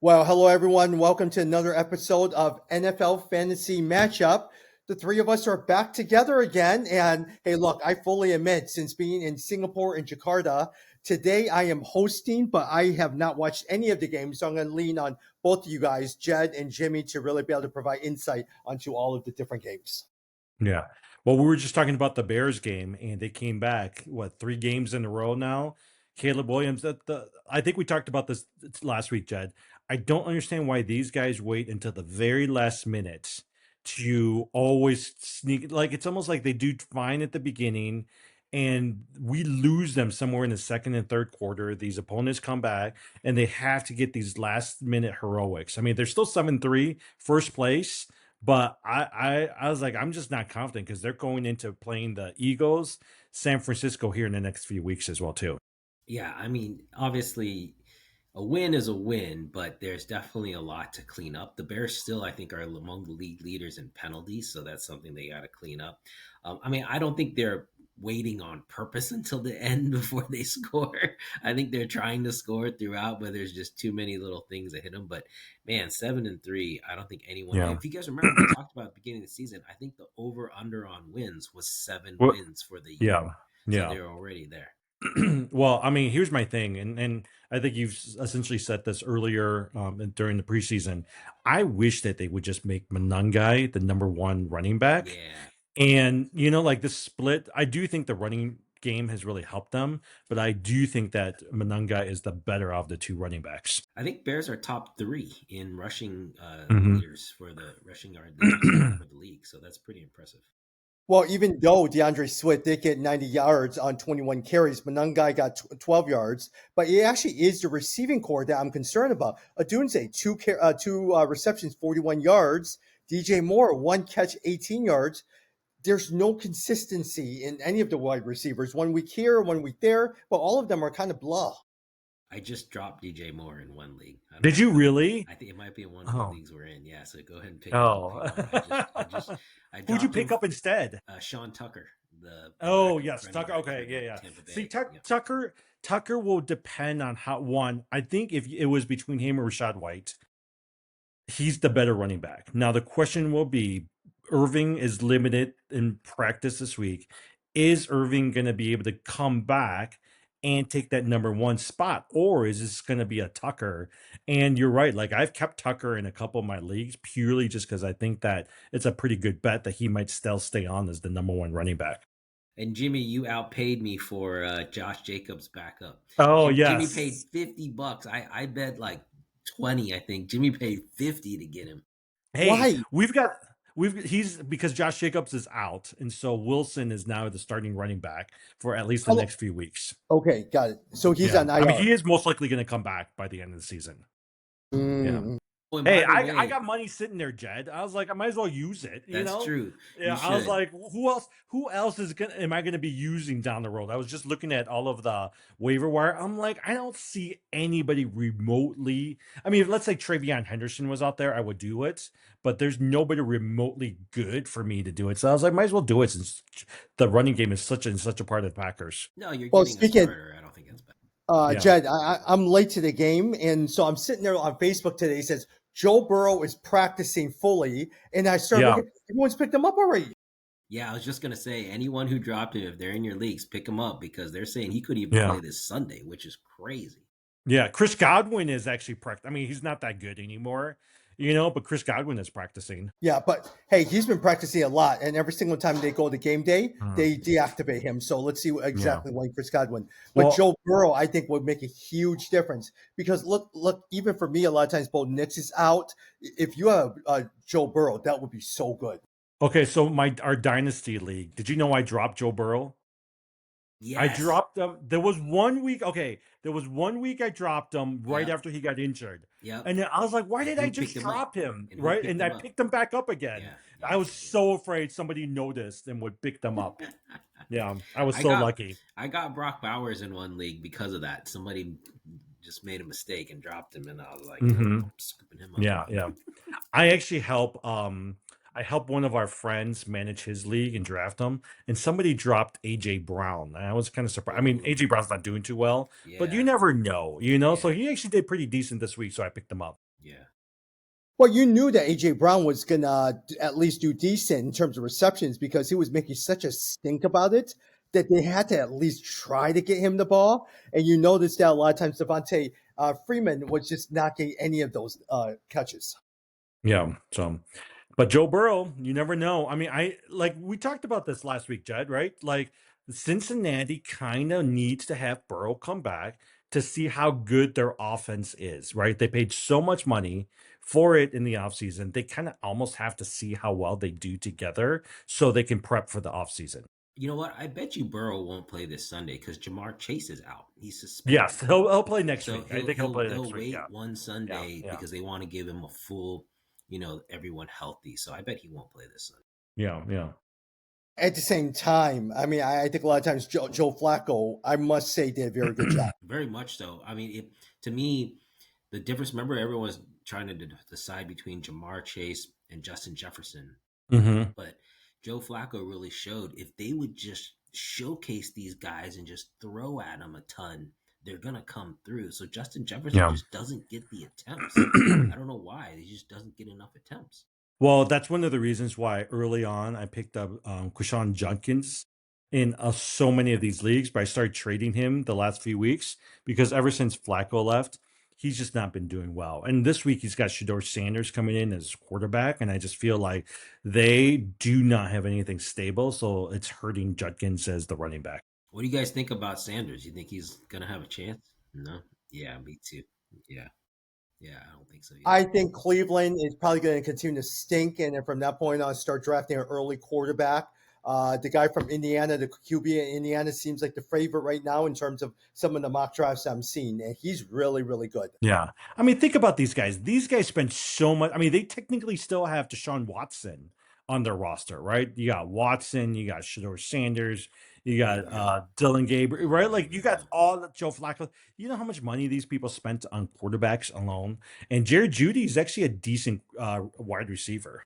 Well, hello everyone. Welcome to another episode of NFL Fantasy Matchup. The three of us are back together again. And hey, look, I fully admit, since being in Singapore and Jakarta, today I am hosting, but I have not watched any of the games. So I'm going to lean on both of you guys, Jed and Jimmy, to really be able to provide insight onto all of the different games. Yeah. Well, we were just talking about the Bears game, and they came back, what, 3 games in a row now? Caleb Williams, I think we talked about this last week, Jed. I don't understand why these guys wait until the very last minute to always sneak. Like, it's almost like they do fine at the beginning, and we lose them somewhere in the second and third quarter. These opponents come back, and they have to get these last minute heroics. I mean, they're still 7-3, first place, but I was like, I'm just not confident because they're going into playing the Eagles, San Francisco here in the next few weeks as well too. Yeah, I mean, obviously, a win is a win, but there's definitely a lot to clean up. The Bears still, I think, are among the league leaders in penalties, so that's something they got to clean up. I mean, I don't think they're waiting on purpose until the end before they score. I think they're trying to score throughout, but there's just too many little things that hit them. But man, 7-3, I don't think anyone. Yeah. If you guys remember, we talked about at the beginning of the season. I think the over under on wins was 7 Well, wins for the year, yeah. so Yeah. they're already there. Well, I mean, here's my thing, and I think you've essentially said this earlier during the preseason. I wish that they would just make Monangai the number one running back. Yeah. And, like this split, I do think the running game has really helped them, but I do think that Monangai is the better of the two running backs. I think Bears are top 3 in rushing Mhm. leaders for the rushing yard leaders for the league, so that's pretty impressive. Well, even though DeAndre Swift did get 90 yards on 21 carries, Monangai got 12 yards, but it actually is the receiving core that I'm concerned about. Adunze, two receptions, 41 yards. DJ Moore, one catch, 18 yards. There's no consistency in any of the wide receivers. 1 week here, 1 week there, but all of them are kind of blah. I just dropped DJ Moore in one league. I don't Did know you how- really? I think it might be in one of the Oh, leagues we're in. Yeah, so go ahead and pick him oh. up. I Who'd you dropped pick him. up instead? Sean Tucker, the Oh, back, yes, running Tucker. back Okay, for yeah, yeah. Tampa See, Bay. Yeah. Tucker will depend on how one. I think if it was between him or Rashad White, he's the better running back. Now the question will be, Irving is limited in practice this week. Is Irving going to be able to come back and take that number one spot, or is this going to be a Tucker? And you're right. Like, I've kept Tucker in a couple of my leagues purely just because I think that it's a pretty good bet that he might still stay on as the number one running back. And Jimmy, you outpaid me for Josh Jacobs backup. Oh, Jimmy paid yes. $50. I bet like 20. I think Jimmy paid 50 to get him. Hey, Why? he's because Josh Jacobs is out, and so Wilson is now the starting running back for at least the Hello. next few weeks. Okay, got it. So he's Yeah, on I mean, IR. he is most likely going to come back by the end of the season. Yeah. Mm. Oh, and Hey, by the I way, got money sitting there, Jed. I was like, I might as well use it. that's true. Yeah, You I was should. like, who else am I gonna be using down the road? I was just looking at all of the waiver wire. I'm like, I don't see anybody remotely. I mean, if let's say Travion Henderson was out there, I would do it, but there's nobody remotely good for me to do it. So I was like, might as well do it since the running game is such a part of the Packers. No, you're Well, getting a speaking, starter. I don't think that's bad. Yeah. Jed, I'm late to the game, and so I'm sitting there on Facebook today. It says Joe Burrow is practicing fully, and I started Yeah. looking. Everyone's picked him up already. Yeah, I was just gonna say, anyone who dropped him, if they're in your leagues, pick him up because they're saying he could even Yeah. play this Sunday, which is crazy. Yeah, Chris Godwin is actually I mean, he's not that good anymore, but Chris Godwin is practicing. Yeah, but hey, he's been practicing a lot, and every single time they go to game day, they deactivate him. So let's see exactly when Chris Godwin. But Well, Joe Burrow, I think, would make a huge difference because look, even for me, a lot of times Bo Nix is out. If you have Joe Burrow, that would be so good. okay, so our dynasty league. Did you know I dropped Joe Burrow? I Yes. dropped him. There was 1 week. Okay, there was 1 week I dropped him right Yep. after he got injured, Yep. and then I was like, "Why did Who I just picked him up? drop him?" And who Right, picked and him I up? picked him back up again. Yeah. I was so afraid somebody noticed and would pick them up. Yeah, I was I so got- lucky. I got Brock Bowers in one league because of that. Somebody just made a mistake and dropped him, and I was like, Mhm. scooping him up. Yeah. I actually I help one of our friends manage his league and draft him, and somebody dropped AJ Brown. And I was kind of surprised. I mean, Ooh. AJ Brown's not doing too well, but Yeah. you never know, So he actually did pretty decent this week, so I picked him up. Yeah. Well, you knew that AJ Brown was gonna at least do decent in terms of receptions because he was making such a stink about it that they had to at least try to get him the ball. And you noticed that a lot of times Devontae Freeman was just not getting any of those catches. Yeah. So, but Joe Burrow, you never know. I mean, we talked about this last week, Jed, right? Like Cincinnati kind of needs to have Burrow come back to see how good their offense is, right? They paid so much money for it in the offseason. They kind of almost have to see how well they do together so they can prep for the offseason. You know what? I bet you Burrow won't play this Sunday because Jamar Chase is out. He's suspended. Yes, he'll play next So week. I think he'll play next week. wait Yeah. one Sunday Yeah. because they want to give him a full, everyone healthy. So I bet he won't play this Sunday. Yeah. At the same time, I mean, I think a lot of times Joe Flacco, I must say, did a very good job. Very much so. I mean, to me, the difference. Remember, everyone was trying to decide between Jamar Chase and Justin Jefferson, Mm-hmm. but Joe Flacco really showed if they would just showcase these guys and just throw at them a ton, they're gonna come through. So Justin Jefferson Yeah. just doesn't get the attempts. I don't know why. He just doesn't get enough attempts. Well, that's one of the reasons why early on I picked up Quishon Judkins in so many of these leagues, but I started trading him the last few weeks because ever since Flacco left, he's just not been doing well. And this week he's got Shador Sanders coming in as quarterback, and I just feel like they do not have anything stable, so it's hurting Judkins as the running back. What do you guys think about Sanders? You think he's gonna have a chance? No. Yeah, me too. Yeah. Yeah, I don't think so. Either. I think Cleveland is probably going to continue to stink, and then from that point on, start drafting an early quarterback. The guy from Indiana, the QB in Indiana, seems like the favorite right now in terms of some of the mock drafts I'm seeing, and he's really, really good. Yeah. I mean, think about these guys. These guys spend so much. I mean, they technically still have Deshaun Watson on their roster, right? You got Watson, you got Shador Sanders, you got Dylan Gabriel, right? Like you got all the Joe Flacco. You know how much money these people spent on quarterbacks alone? And Jared Judy is actually a decent wide receiver.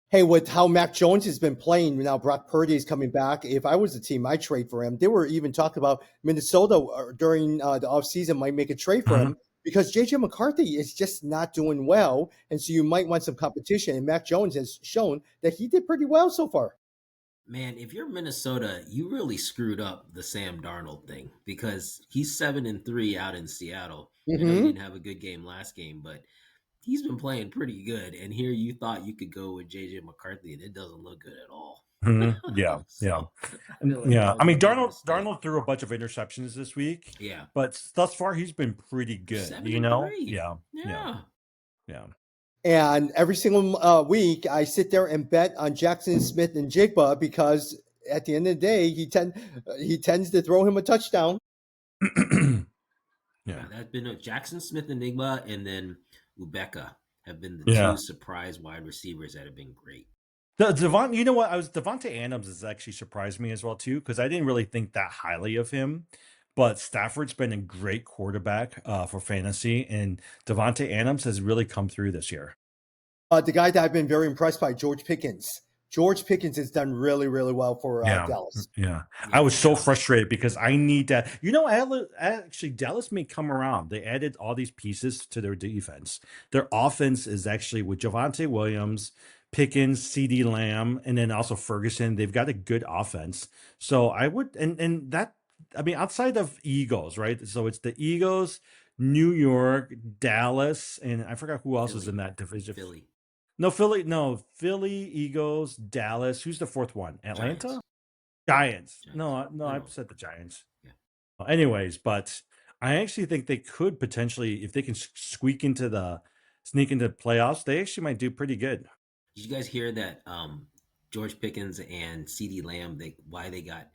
Hey, with how Mac Jones has been playing now, Brock Purdy is coming back. If I was a team, I'd trade for him. They were even talking about Minnesota during the offseason might make a trade for him because J.J. McCarthy is just not doing well. And so you might want some competition. And Mac Jones has shown that he did pretty well so far. Man, if you're Minnesota, you really screwed up the Sam Darnold thing because he's 7-3 out in Seattle. I know he didn't have a good game last game, but he's been playing pretty good. And here you thought you could go with JJ McCarthy, and it doesn't look good at all. Yeah. I mean, Darnold threw a bunch of interceptions this week. Yeah. But thus far, he's been pretty good. 7-3. Yeah. And every single week, I sit there and bet on Jackson Smith and Jigba because at the end of the day, he tends to throw him a touchdown. Yeah, that's been Jackson Smith Enigma, and then Ubeka have been the two surprise wide receivers that have been great. You know what? Devontae Adams has actually surprised me as well too because I didn't really think that highly of him. But Stafford's been a great quarterback for fantasy, and Devontae Adams has really come through this year. The guy that I've been very impressed by, George Pickens. George Pickens has done really, really well for Dallas. Yeah. I was so frustrated because I need that. You know, actually, Dallas may come around. They added all these pieces to their defense. Their offense is actually with Javonte Williams, Pickens, CeeDee Lamb, and then also Ferguson. They've got a good offense. So I would, and that, I mean, outside of Eagles, right? So it's the Eagles, New York, Dallas, and I forgot who else is in that division. Philly, Eagles, Dallas. Who's the fourth one? Atlanta? Giants. No, I said the Giants. Yeah. Well, anyways, but I actually think they could potentially, if they can sneak into the playoffs, they actually might do pretty good. Did you guys hear that George Pickens and CeeDee Lamb, why they got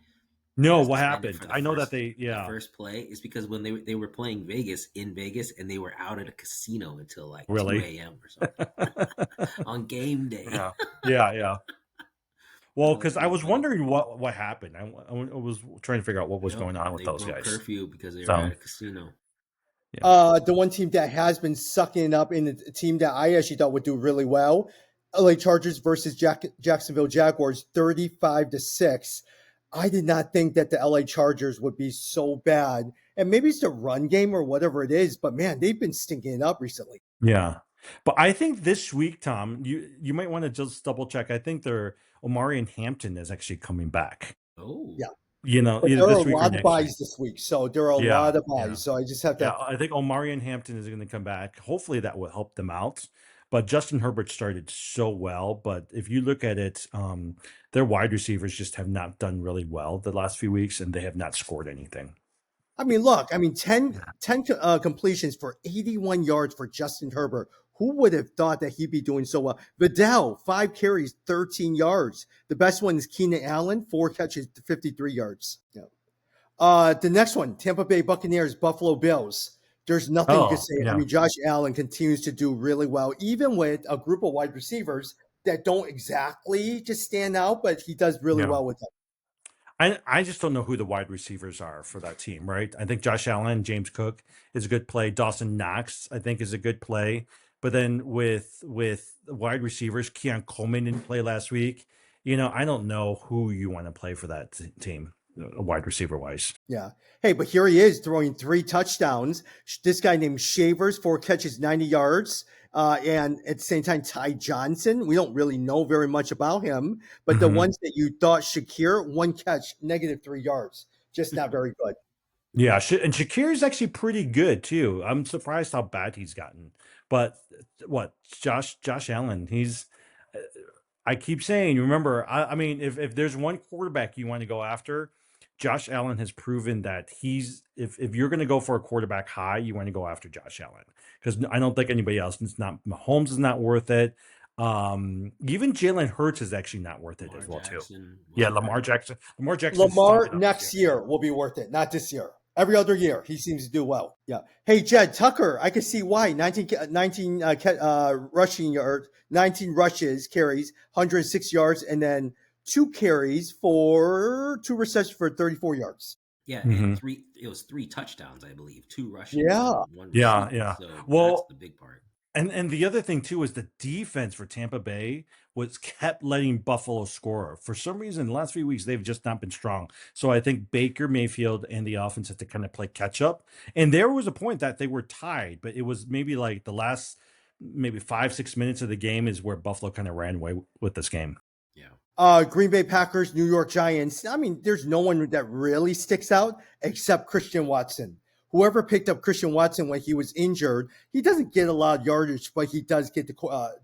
No, what happened? I know that the first play is because when they were playing in Vegas, and they were out at a casino until like 2 a.m. or something on game day. Yeah. Well, because I was wondering what happened. I was trying to figure out what was going on with those guys. Curfew because they were at a casino. Yeah. The one team that has been sucking up in the team that I actually thought would do really well, LA Chargers versus Jacksonville Jaguars, 35-6. I did not think that the LA Chargers would be so bad. And maybe it's the run game or whatever it is, but man, they've been stinking it up recently. Yeah. But I think this week, Tom, you might want to just double check. I think their Omari and Hampton is actually coming back. Oh, Yeah. Either But there are this a week or lot of next week. buys this week, so there are a Yeah, lot of yeah. buys. So I just have Yeah, to. I think Omari and Hampton is going to come back. Hopefully that will help them out. But Justin Herbert started so well. But if you look at it, their wide receivers just have not done really well the last few weeks, and they have not scored anything. I mean, look, I mean, 10 completions for 81 yards for Justin Herbert. Who would have thought that he'd be doing so well? Vidal, 5 carries, 13 yards. The best one is Keenan Allen, 4 catches, 53 yards. Yeah. The next one, Tampa Bay Buccaneers, Buffalo Bills. There's nothing you can Oh, say. I yeah. mean, Josh Allen continues to do really well, even with a group of wide receivers that don't exactly just stand out, but he does really Yeah. well with them. I just don't know who the wide receivers are for that team, right? I think Josh Allen, James Cook is a good play. Dawson Knox, I think, is a good play. But then with wide receivers, Keon Coleman didn't play last week. I don't know who you want to play for that team, wide receiver wise. Yeah. Hey, but here he is throwing 3 touchdowns. This guy named Shavers, 4 catches, 90 yards. And at the same time, Ty Johnson, we don't really know very much about him, but the Mhm. ones that you thought Shakir, 1 catch, -3 yards, just not very good. Yeah, and Shakir is actually pretty good too. I'm surprised how bad he's gotten. But what Josh Allen, he's uh, I keep saying, remember, I mean, if there's one quarterback you want to go after, Josh Allen has proven that he's if you're going to go for a quarterback high, you want to go after Josh Allen because I don't think anybody else. It's not Mahomes is not worth it. Even Jalen Hurts is actually not worth it Lamar as well too. Jackson. Yeah, Well, Lamar Jackson. Lamar Jackson's Lamar stinking up next this year. year will be worth it, not this year. Every other year, he seems to do well. Yeah. Hey, Jed Tucker, I can see why. 19 rushing yards, 19 rushes, carries, 106 yards, and then 2 carries for 2 receptions for 34 yards. yeah, Mhm. and it was 3 touchdowns, I believe, 2 rushing, Yeah. one Yeah, receiving. yeah. So that's Well, the big part. and the other thing too is the defense for Tampa Bay was kept letting Buffalo score. For some reason, the last few weeks they've just not been strong. So I think Baker Mayfield and the offense have to kind of play catch up. And there was a point that they were tied, but it was maybe like the last maybe 5-6 minutes of the game is where Buffalo kind of ran away with this game. Yeah. Green Bay Packers, New York Giants. I mean, there's no one that really sticks out except Christian Watson. Whoever picked up Christian Watson when he was injured, he doesn't get a lot of yardage, but he does get the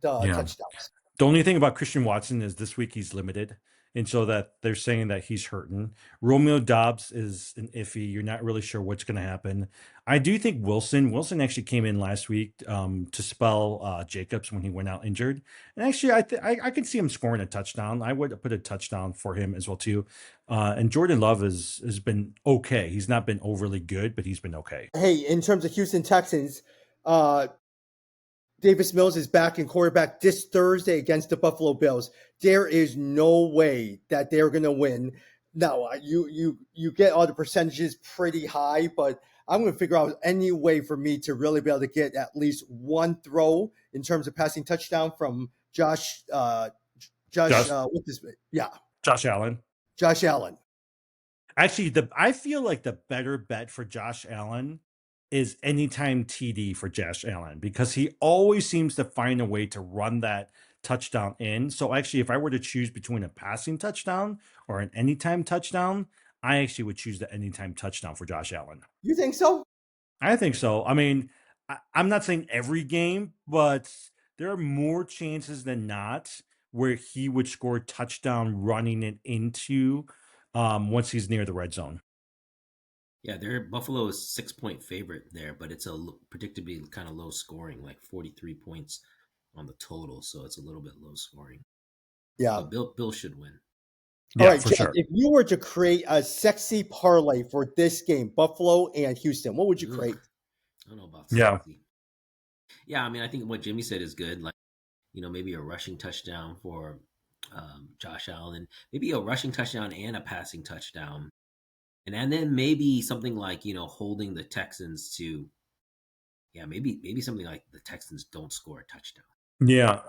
Yeah. touchdowns. The only thing about Christian Watson is this week he's limited. And so that they're saying that he's hurting. Romeo Dobbs is an iffy. You're not really sure what's going to happen. I do think Wilson actually came in last week to spell Jacobs when he went out injured. And actually, I can see him scoring a touchdown. I would put a touchdown for him as well too. And Jordan Love has been okay. He's not been overly good, but he's been okay. Hey, in terms of Houston Texans, Davis Mills is back in quarterback this Thursday against the Buffalo Bills. There is no way that they're going to win. Now, you get all the percentages pretty high, but I'm going to figure out any way for me to really be able to get at least one throw in terms of passing touchdown from Josh. Josh Allen. Josh Allen. Actually, I feel like the better bet for Josh Allen is anytime TD for Josh Allen because he always seems to find a way to run that touchdown in. So actually, if I were to choose between a passing touchdown or an anytime touchdown, I actually would choose the anytime touchdown for Josh Allen. You think so? I think so. I mean, I'm not saying every game, but there are more chances than not where he would score a touchdown running it into once he's near the red zone. Yeah, Buffalo is 6-point favorite there, but it's predictably kind of low scoring, like 43 points on the total, so it's a little bit low scoring. Yeah. So Bill should win. Yeah, all right, for Jeff, sure. if you were to create a sexy parlay for this game, Buffalo and Houston, what would you create? I don't know about Yeah. sexy. Yeah, I mean, I think what Jimmy said is good. Like, maybe a rushing touchdown for Josh Allen, maybe a rushing touchdown and a passing touchdown. And then maybe something like, holding the Texans to, maybe something like the Texans don't score a touchdown. Yeah.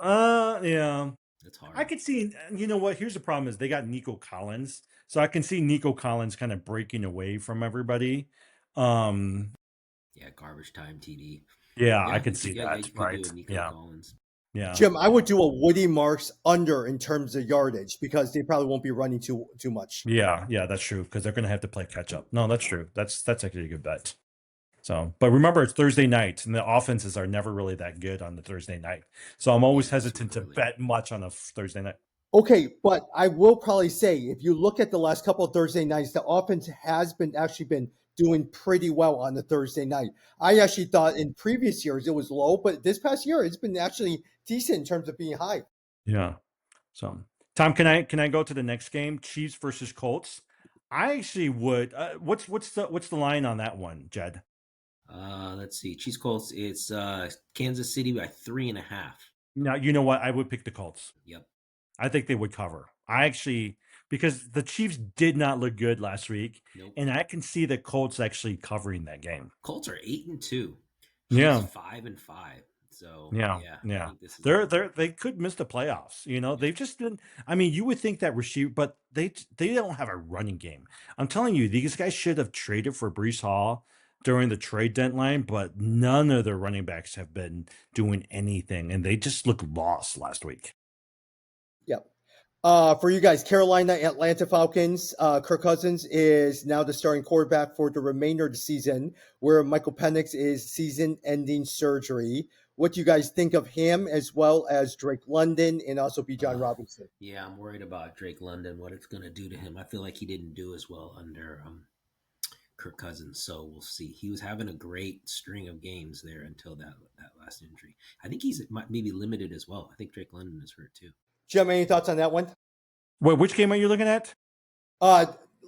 Yeah. That's hard. I could see, you know what? Here's the problem is they got Nico Collins. So I can see Nico Collins kind of breaking away from everybody. Yeah, garbage time TD. Yeah, I Yeah, could see yeah, that. you could do Right. it, Nico Yeah. Collins. Yeah. Jim, I would do a Woody Marks under in terms of yardage because they probably won't be running too much. Yeah. Yeah. That's true because they're going to have to play catch up. No, that's true. That's actually a good bet. So, but remember, it's Thursday night, and the offenses are never really that good on the Thursday night. So I'm always Yeah, it's hesitant too to early. bet much on a Thursday night. Okay, but I will probably say if you look at the last couple of Thursday nights, the offense has been doing pretty well on the Thursday night. I actually thought in previous years it was low, but this past year it's been actually decent in terms of being high. Yeah. So, Tom, can I go to the next game? Chiefs versus Colts. I actually would. What's the line on that one, Jed? Let's see. Chiefs Colts. It's Kansas City by 3.5. Now you know what I would pick the Colts. Yep. I think they would cover. I actually because the Chiefs did not look good last week, Nope. and I can see the Colts actually covering that game. Colts are 8-2. Chiefs Yeah. 5-5. So Yeah, yeah, I yeah. think this is They could miss the playoffs. You know, they've just been. I mean, you would think that receiver, but they don't have a running game. I'm telling you, these guys should have traded for Brees Hall during the trade deadline, but none of their running backs have been doing anything, and they just look lost last week. Yep. For you guys, Carolina, Atlanta Falcons. Kirk Cousins is now the starting quarterback for the remainder of the season, where Michael Penix is season-ending surgery. What do you guys think of him as well as Drake London and also Bijan Robinson? Yeah, I'm worried about Drake London, what it's going to do to him. I feel like he didn't do as well under Kirk Cousins, so we'll see. He was having a great string of games there until that last injury. I think he's maybe limited as well. I think Drake London is hurt too. Jim, any thoughts on that one? Wait, which game are you looking at?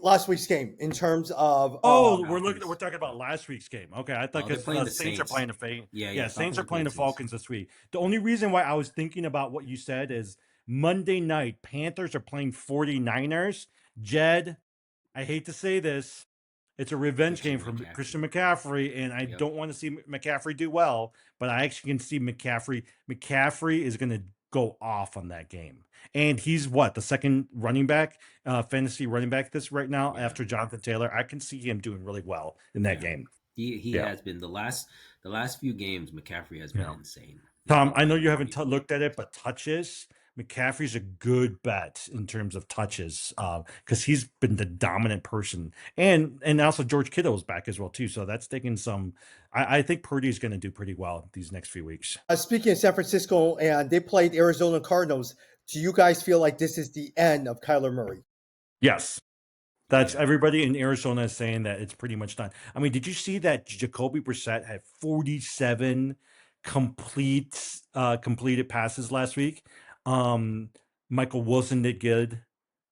Last week's game in terms of We're talking about last week's game. Okay, I thought they're because playing the Saints are Saints. playing the Yeah, Saints are Falcons playing the Saints. Falcons this week. The only reason why I was thinking about what you said is Monday night Panthers are playing 49ers. Jed, I hate to say this, it's a revenge game for Christian McCaffrey, and I don't want to see McCaffrey do well, but I actually can see McCaffrey. McCaffrey is going to go off on that game. And he's what, the second running back, fantasy running back this right now after Jonathan Taylor. I can see him doing really well in that game. He has been the last few games. McCaffrey has been insane. Tom, I know you haven't looked at it, but touches. McCaffrey's a good bet in terms of touches because he's been the dominant person, and also George Kittle's back as well too. So that's taking some. I think Purdy's going to do pretty well these next few weeks. Speaking of San Francisco, and they played Arizona Cardinals. Do you guys feel like this is the end of Kyler Murray? Yes. That's everybody in Arizona is saying that it's pretty much done. I mean, did you see that Jacoby Brissett had 47 completed passes last week? Michael Wilson did good.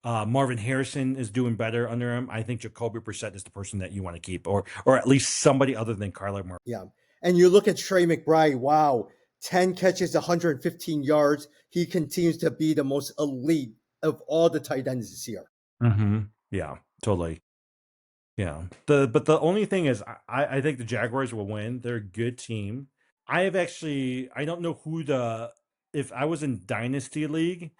Marvin Harrison is doing better under him. I think Jacoby Brissett is the person that you want to keep, or at least somebody other than Kyler Murray. Yeah, and you look at Trey McBride. Wow, 10 catches, 115 yards. He continues to be the most elite of all the tight ends this year. Mm-hmm. Yeah, totally. Yeah. But the only thing is, I think the Jaguars will win. They're a good team. I don't know if I was in Dynasty League,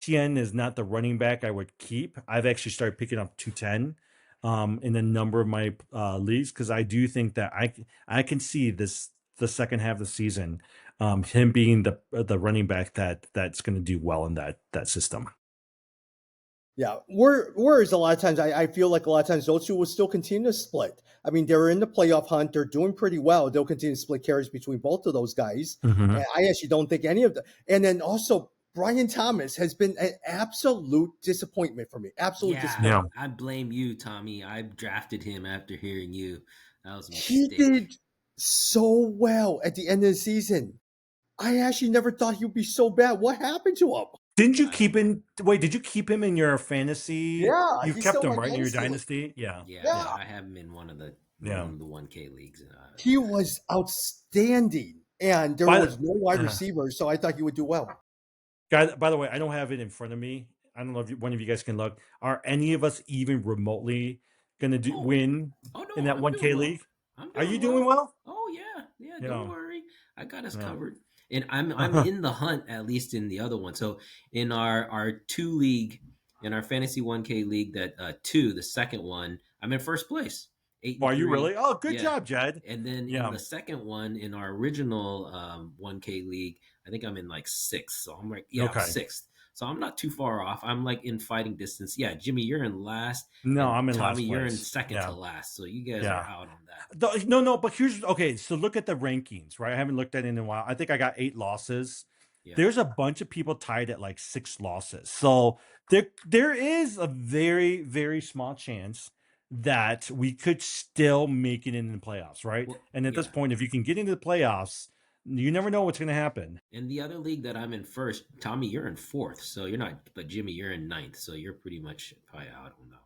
Tien is not the running back I would keep. I've actually started picking up 210 in a number of my leagues because I do think that I can see the second half of the season him being the running back that's going to do well in that system. Yeah, whereas a lot of times I feel like a lot of times those two will still continue to split. I mean, they're in the playoff hunt. They're doing pretty well. They'll continue to split carries between both of those guys. Mm-hmm. And I actually don't think any of them. And then also, Brian Thomas has been an absolute disappointment for me. Absolute disappointment. I blame you, Tommy. I drafted him after hearing you. That was a He mistake. did so well at the end of the season. I actually never thought he would be so bad. What happened to him? Didn't you keep him? Wait, did you keep him in your fantasy? Yeah, You he's kept still him my right in your dynasty. dynasty. Yeah. Yeah, I have him in one of the 1K leagues. He was outstanding, and there was no wide receiver, so I thought he would do well. Guys, by the way, I don't have it in front of me. I don't know if one of you guys can look. Are any of us even remotely going to win in that 1K league? Are you doing well? Oh yeah. Don't worry, I got us covered. And I'm in the hunt, at least in the other one. So in our 2 league, in our fantasy 1K league, that 2, the second one, I'm in first place. 8 Oh, and are you 3. really? Oh, good Yeah. job, Jed. And then in Yeah. the second one, in our original 1K league, I think I'm in like sixth. So I'm like, yeah, I'm Okay. sixth. So I'm not too far off. I'm like in fighting distance. Yeah, Jimmy, you're in last, No, and I'm in Tommy, last you're in place. second to Yeah. last. So you guys are Yeah. out on that. No, but here's okay. So look at the rankings, right? I haven't looked at it in a while. I think I got 8 losses. Yeah. There's a bunch of people tied at like 6 losses. So there is a very, very small chance that we could still make it in the playoffs, right? Well, And at this yeah. point, if you can get into the playoffs, you never know what's going to happen. In the other league that I'm in first, Tommy, you're in fourth. So you're not, but Jimmy, you're in ninth. So you're pretty much probably out on that.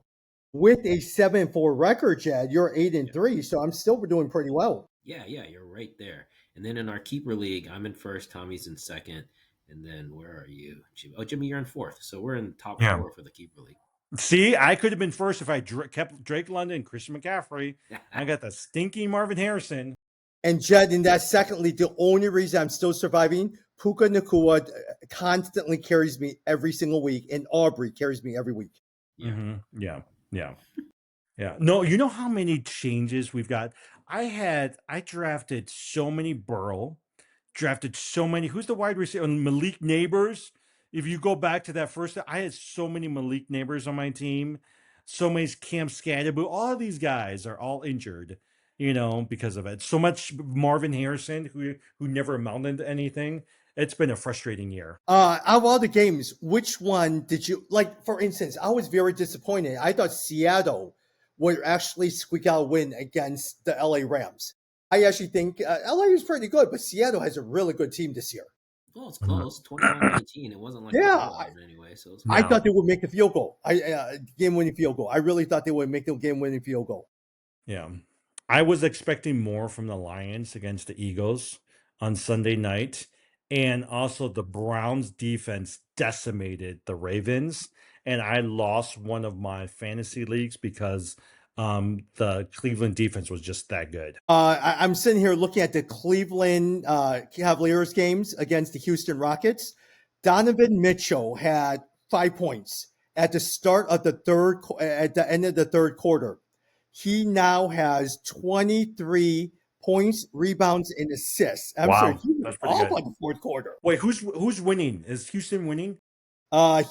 With a 7-4 record, Chad, you're 8-3, so I'm still doing pretty well. Yeah, you're right there. And then in our keeper league, I'm in first, Tommy's in second, and then where are you, Jimmy? Oh, Jimmy, you're in fourth. So we're in top Yeah. 4 for the keeper league. See, I could have been first if I kept Drake London and Christian McCaffrey. I got the stinky Marvin Harrison. And Jed, in that second league, the only reason I'm still surviving, Puka Nakua constantly carries me every single week, and Aubrey carries me every week. Yeah. Mm-hmm. Yeah. No, you know how many changes we've got? I drafted so many Burrow, drafted so many. Who's the wide receiver? Malik Neighbors. If you go back to that first, I had so many Malik Neighbors on my team, so many Cam Scadaboo. All of these guys are all injured, because of it. So much Marvin Harrison, who never amounted to anything. It's been a frustrating year. Out of all the games, which one did you like? For instance, I was very disappointed. I thought Seattle would actually squeak out a win against the LA Rams. I actually think LA is pretty good, but Seattle has a really good team this year. Well, it's close, 21-19. It wasn't like Yeah, anyway. So it's I thought they would make the field goal. Game-winning field goal. I really thought they would make the game-winning field goal. Yeah. I was expecting more from the Lions against the Eagles on Sunday night. And also the Browns defense decimated the Ravens. And I lost one of my fantasy leagues because the Cleveland defense was just that good. I'm sitting here looking at the Cleveland Cavaliers games against the Houston Rockets. Donovan Mitchell had 5 points at the start of at the end of the third quarter. He now has 23 points, rebounds, and assists. I'm Wow, sorry, he was that's pretty all good. by the fourth quarter. Wait, who's winning? Is Houston winning?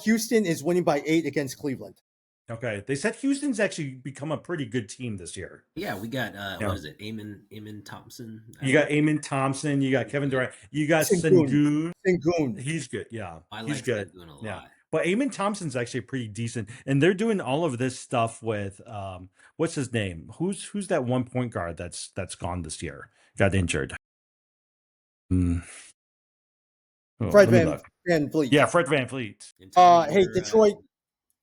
Houston is winning by 8 against Cleveland. Okay, they said Houston's actually become a pretty good team this year. Yeah, we got what is it? Amon Thompson. You got Amon Thompson. You got Kevin Durant. You got Sengun. Sengun. He's good. Yeah, I he's like good. Sengun a lot. Yeah, but Amon Thompson's actually pretty decent, and they're doing all of this stuff with what's his name? Who's that one point guard that's gone this year? Got injured. Fred VanVleet. Yeah, Fred VanVleet. Hey, Detroit.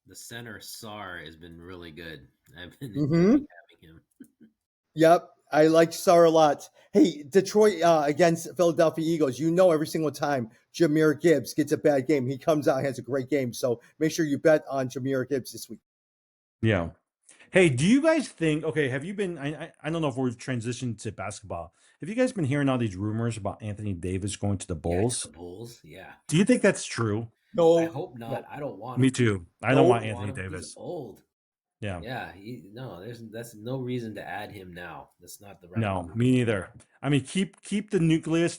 The center Sarr has been really good. I've been having him. Yep, I like Sarr a lot. Hey, Detroit against Philadelphia Eagles. Every single time Jahmyr Gibbs gets a bad game, he comes out and has a great game. So make sure you bet on Jahmyr Gibbs this week. Yeah. Hey, do you guys think? Okay, have you been? I don't know if we've transitioned to basketball. Have you guys been hearing all these rumors about Anthony Davis going to the Bulls? Yeah, the Bulls, yeah. Do you think that's true? No, I hope not. No. I don't want. Me him. too. I don't want Anthony Davis. He's old. Yeah. Yeah. That's no reason to add him now. That's not the right. No, move. me neither. I mean, keep the nucleus.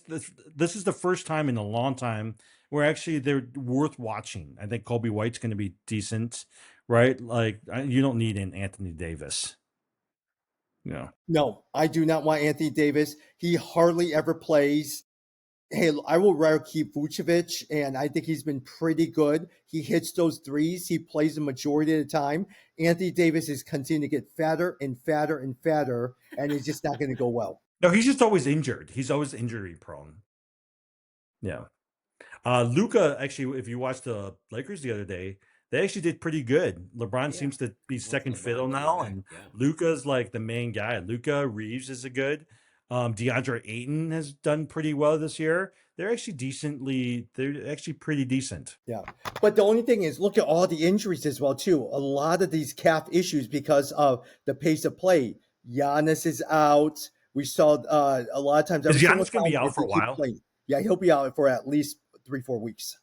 This is the first time in a long time where actually they're worth watching. I think Kobe White's going to be decent, right? Like you don't need an Anthony Davis. Yeah. No, I do not want Anthony Davis. He hardly ever plays. Hey, I will rather keep Vucevic, and I think he's been pretty good. He hits those threes. He plays the majority of the time. Anthony Davis is continuing to get fatter and fatter and fatter, and it's just not going to go well. No, he's just always injured. He's always injury prone. Yeah. Luka, actually, if you watched the Lakers the other day, they actually did pretty good. LeBron seems to be second fiddle now, and Luka's like the main guy. Luka Reeves is a good. DeAndre Ayton has done pretty well this year. They're actually pretty decent. Yeah. But the only thing is, look at all the injuries as well, too. A lot of these calf issues because of the pace of play. Giannis is out. We saw a lot of times. Is Giannis going to be out for a while? Yeah, he'll be out for at least 3-4 weeks.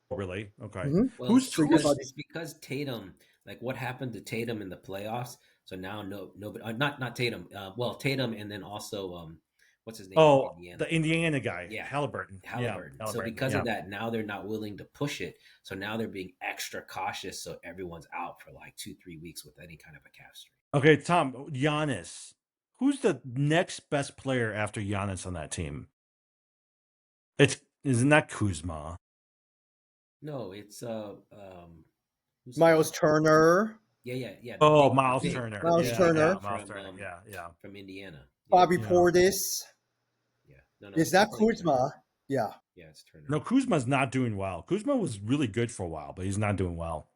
Oh, really? Okay. Mm-hmm. Well, it's because Tatum, like what happened to Tatum in the playoffs, So now nobody, not Tatum. Well, Tatum, and then also what's his name from Oh, Indiana? the Indiana guy, Yeah, Halliburton. Yeah, Halliburton. So Halliburton. because Yeah. of that, now they're not willing to push it. So now they're being extra cautious. So everyone's out for like 2-3 weeks with any kind of a calf strain. Okay, Tom, Giannis. Who's the next best player after Giannis on that team? Isn't that Kuzma? No, it's who's the Miles Turner, yeah, the Oh, big Miles big Turner. Miles big Yeah, Turner, yeah, guy Miles Turner. Yeah. from Indiana. Yeah, Bobby Yeah. Portis. yeah. No, It's it's not definitely Turner. Kuzma. Yeah. Yeah, it's Turner. No, Kuzma's not doing well. Kuzma was really good for a while, but he's not doing well.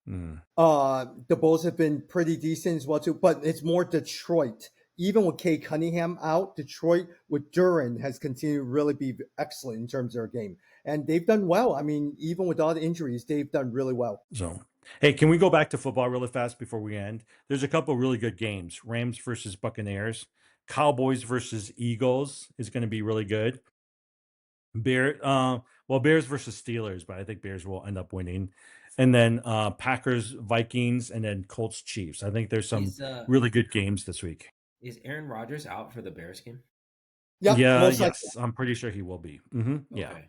The Bulls have been pretty decent as well too, but it's more Detroit. Even with Kay Cunningham out, Detroit with Duran has continued to really be excellent in terms of their game, and they've done well. I mean, even with all the injuries, they've done really well. So, hey, can we go back to football really fast before we end? There's a couple really good games. Rams versus Buccaneers, Cowboys versus Eagles is going to be really good. Bears versus Steelers, but I think Bears will end up winning. And then Packers, Vikings, and then Colts, Chiefs. I think there's some Is really good games this week. is Aaron Rodgers out for the Bears game? Yep, Yeah, most likely. yes, I'm pretty sure he will be. Yeah, Okay.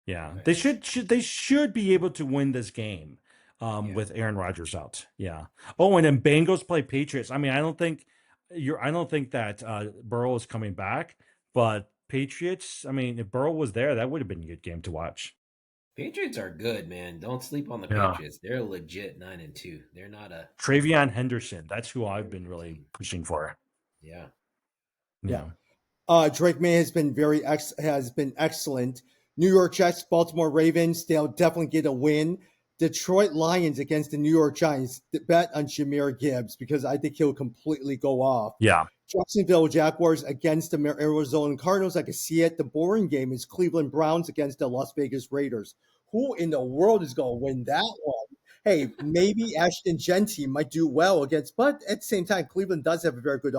yeah. Okay. They should be able to win this game Yeah. with Aaron Rodgers out. Yeah. Oh, and then Bengals play Patriots. I mean, I don't think that Burrow is coming back, but Patriots. I mean, if Burrow was there, that would have been a good game to watch. Patriots are good, man. Don't sleep on the Yeah. Patriots. They're legit 9-2. They're not a Travion Henderson. That's who I've been good really team. pushing for. Yeah. Yeah. Drake May has been excellent. New York Jets, Baltimore Ravens, they'll definitely get a win. Detroit Lions against the New York Giants. Bet on Jahmyr Gibbs because I think he'll completely go off. Yeah. Jacksonville Jaguars against the Arizona Cardinals. I can see it. The boring game is Cleveland Browns against the Las Vegas Raiders. Who in the world is going to win that one? Hey, maybe Ashton Genty might do well against, but at the same time, Cleveland does have a very good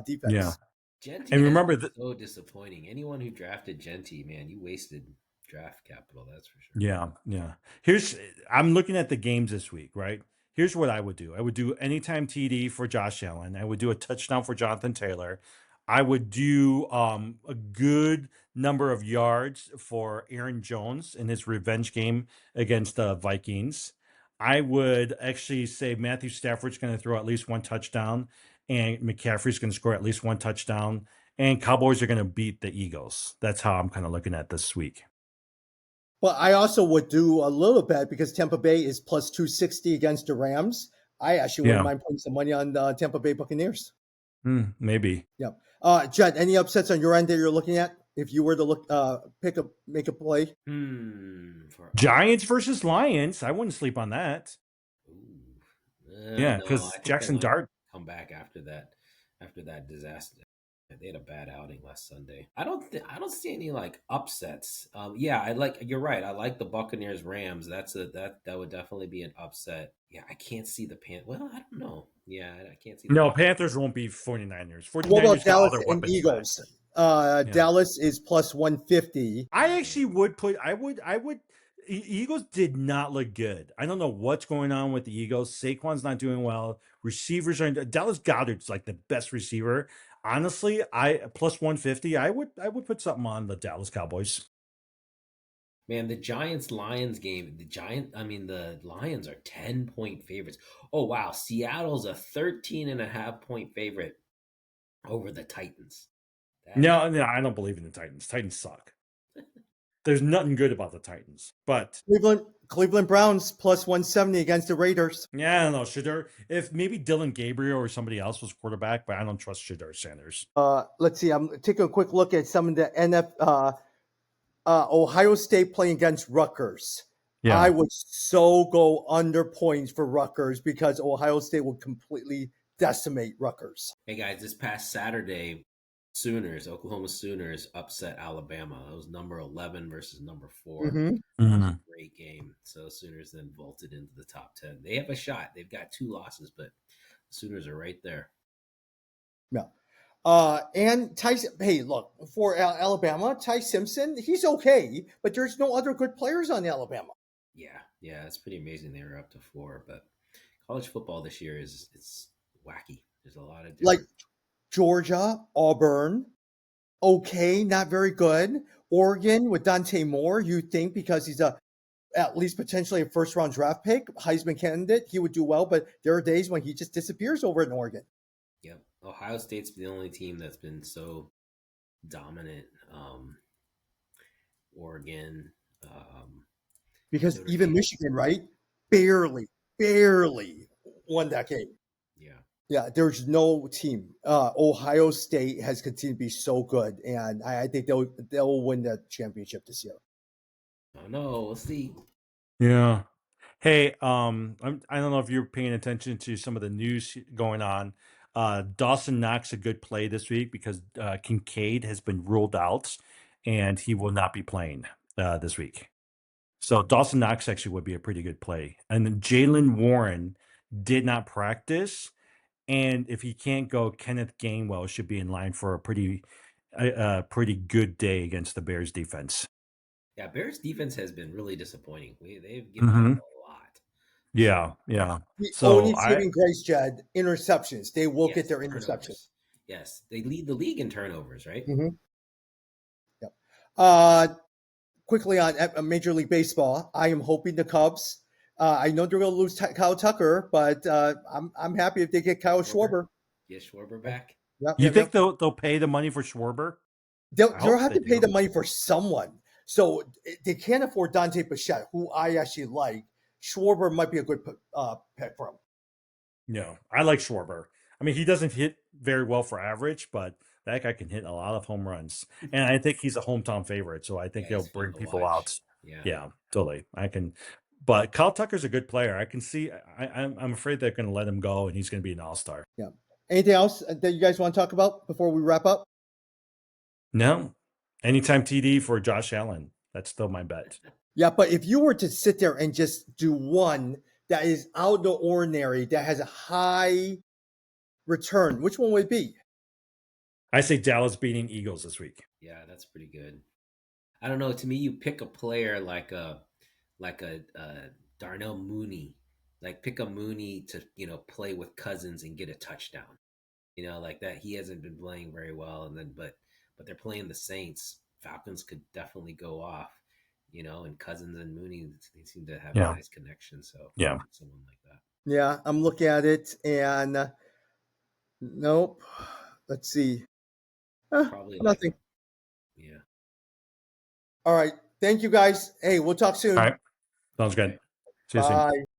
defense. Yeah. Genty And remember is so disappointing. Anyone who drafted Genty, man, you wasted draft capital. That's for sure. Yeah. I'm looking at the games this week, right? Here's what I would do. I would do anytime TD for Josh Allen. I would do a touchdown for Jonathan Taylor. I would do a good number of yards for Aaron Jones in his revenge game against the Vikings. I would actually say Matthew Stafford's going to throw at least one touchdown, and McCaffrey's going to score at least one touchdown, and Cowboys are going to beat the Eagles. That's how I'm kind of looking at this week. But I also would do a little bit because Tampa Bay is plus 260 against the Rams. I actually wouldn't mind putting some money on the Tampa Bay Buccaneers. Maybe. Yeah. Jed, any upsets on your end that you're looking at? If you were to look, make a play. Giants versus Lions. I wouldn't sleep on that. Yeah, because Jackson Dart come back after that disaster. They had a bad outing last Sunday. I don't see any like upsets. You're right. I like the Buccaneers Rams. That would definitely be an upset. Yeah, I can't see the Well, I don't know. Yeah, I can't see. Panthers won't be 49ers. 49ers What about Dallas other and Eagles? Back. Dallas is plus 150. I actually would put. I would. Eagles did not look good. I don't know what's going on with the Eagles. Saquon's not doing well. Receivers are. Dallas Goedert's like the best receiver. Honestly, I plus 150. I would put something on the Dallas Cowboys. Man, the Giants-Lions game. The Lions are 10-point favorites. Oh wow, Seattle's a 13.5-point favorite over the Titans. No, I don't believe in the Titans. Titans suck. There's nothing good about the Titans, but Cleveland Browns plus 170 against the Raiders. Yeah, I don't know. Shedeur, if maybe Dylan Gabriel or somebody else was quarterback, but I don't trust Shedeur Sanders. Let's see. I'm taking a quick look at some of the Ohio State playing against Rutgers. Yeah. I would so go under points for Rutgers because Ohio State will completely decimate Rutgers. Hey guys, this past Saturday, Oklahoma Sooners upset Alabama. It was number 11 versus number 4. It was a great game. So Sooners then vaulted into the top 10. They have a shot. They've got 2 losses, but the Sooners are right there. Yeah. And Tyson, hey, look, for Alabama, Ty Simpson, he's okay, but there's no other good players on Alabama. Yeah, it's pretty amazing they were up to 4, but college football this year it's wacky. There's a lot of Like different. Georgia, Auburn, okay, not very good. Oregon with Dante Moore, you think because he's at least potentially a first round draft pick, Heisman candidate, he would do well. But there are days when he just disappears over in Oregon. Yep. Ohio State's the only team that's been so dominant. Oregon, Because Notre even Dame. Michigan, right, barely won that game. Yeah. Yeah, there's no team. Ohio State has continued to be so good, and I think they'll win the championship this year. Oh no, we'll see. Yeah. Hey, I don't know if you're paying attention to some of the news going on. Dawson Knox a good play this week because Kincaid has been ruled out, and he will not be playing this week. So Dawson Knox actually would be a pretty good play. And then Jalen Warren did not practice, and if he can't go, Kenneth Gainwell should be in line for a pretty good day against the Bears defense. Yeah, Bears defense has been really disappointing. They've given up Hmm. a lot. Yeah, yeah. The So only I saving grace, Jed, interceptions. They will get Yes, their interception. turnovers. Yes, they lead the league in turnovers, right? Mm-hmm. Yep. Quickly on Major League Baseball, I am hoping the Cubs. I know they're going to lose Kyle Tucker, but I'm happy if they get Kyle Schwarber. Get Schwarber back. Yep, You yep, think yep. they'll pay the money for Schwarber? They'll I hope have they to pay do. the money for someone. So they can't afford Dante Bichette, who I actually like. Schwarber might be a good pick for him. No, I like Schwarber. I mean, he doesn't hit very well for average, but that guy can hit a lot of home runs. And I think he's a hometown favorite, so I think Yeah, he'll he's fun bring to people watch. out. Yeah. Yeah, totally. But Kyle Tucker's a good player. I can see. I'm afraid they're going to let him go, and he's going to be an all-star. Yeah. Anything else that you guys want to talk about before we wrap up? No, anytime TD for Josh Allen. That's still my bet. Yeah, but if you were to sit there and just do one that is out of the ordinary, that has a high return, which one would it be? I say Dallas beating Eagles this week. Yeah, that's pretty good. I don't know. To me, you pick a player like a Darnell Mooney, like pick a Mooney to play with Cousins and get a touchdown. Like that. He hasn't been playing very well, and then but they're playing the Saints. Falcons could definitely go off. And Cousins and Mooney, they seem to have a nice connection. So Yeah, someone like that. Yeah, I'm looking at it, and nope. Let's see. Probably Nothing. Yeah. All right. Thank you, guys. Hey, we'll talk soon. all right, sounds good. See you soon. Bye.